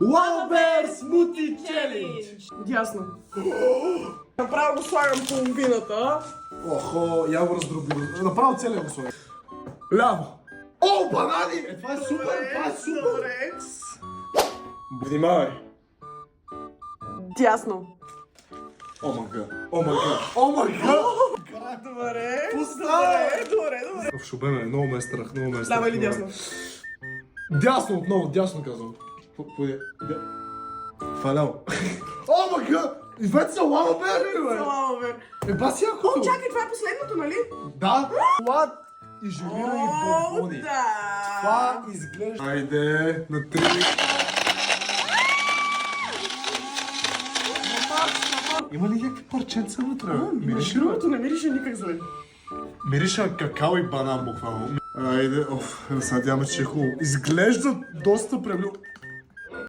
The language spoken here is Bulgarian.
Лавер смути челендж! Дясно. Направо го слагам половината. Охо, я го раздробил. Направо целия го слагам. Ляво. О, банани! Това е супер, това е супер! Добре. Внимавай. Дясно. О май гад, о май гад, о май гад! Добре. Поставя! Добре. Шубе ме, много ме е страх, много ме е страх. Ляво или дясно? Дясно отново, дясно казвам. Това е ляво. О май гад! И двете са лава бери, бе! Слава, бе. Еба си якото! Чакай, това е последното, нали? Да! Плат, изолирани бомбони. Да. Това изглежда... Айде, на 3. Има ли някакви парченца вътре? Мирише ли? Другото не мирише никак зле. Мирише на какао и банан буквално. Айде, оф, надяваме, че е хубаво. Изглежда доста пребил.